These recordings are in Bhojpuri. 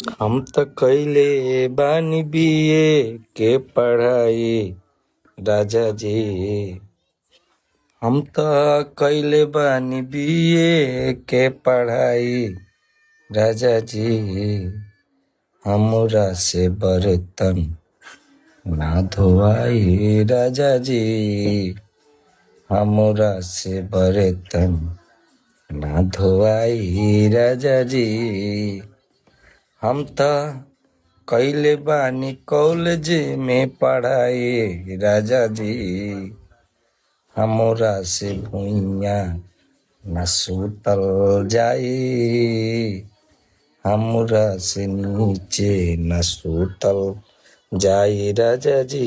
हम त कइले बानी बीए के पढ़ाई राजा जी। हम त कइले बानी बीए के पढ़ाई राजा जी। हमरा से बर्तन ना धोआई राजा जी। हमरा से बर्तन ना धोआई राजा जी। हम त कइले बानी कॉलेज में पढ़ाई राजा जी। हमरा से भुइया न सुतल जाई। हमरा से नीचे न सुतल जाई राजा जी।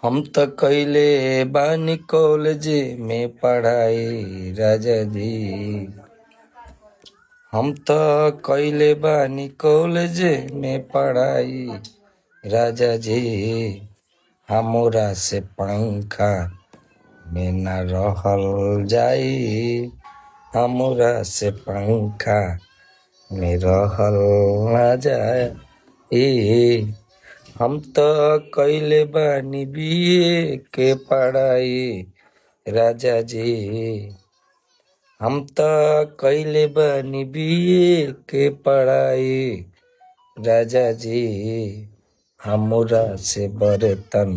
हम त कइले बानी कॉलेज में पढ़ाई राजा जी। हम त कइले बानी कॉलेज में पढ़ाई राजा जी। हमरा से पंखा में न रहल जाई। हमरा से पंखा में रहल न जाई। हम त कइले बानी बीए के पढ़ाई राजा जी। हम त कइले बानी बीए के पढ़ाई राजा जी। हमरा से बर्तन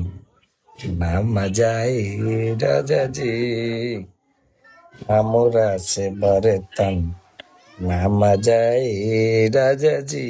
ना मजाई राजा जी। हमरा से बर्तन ना मजाई राजा जी।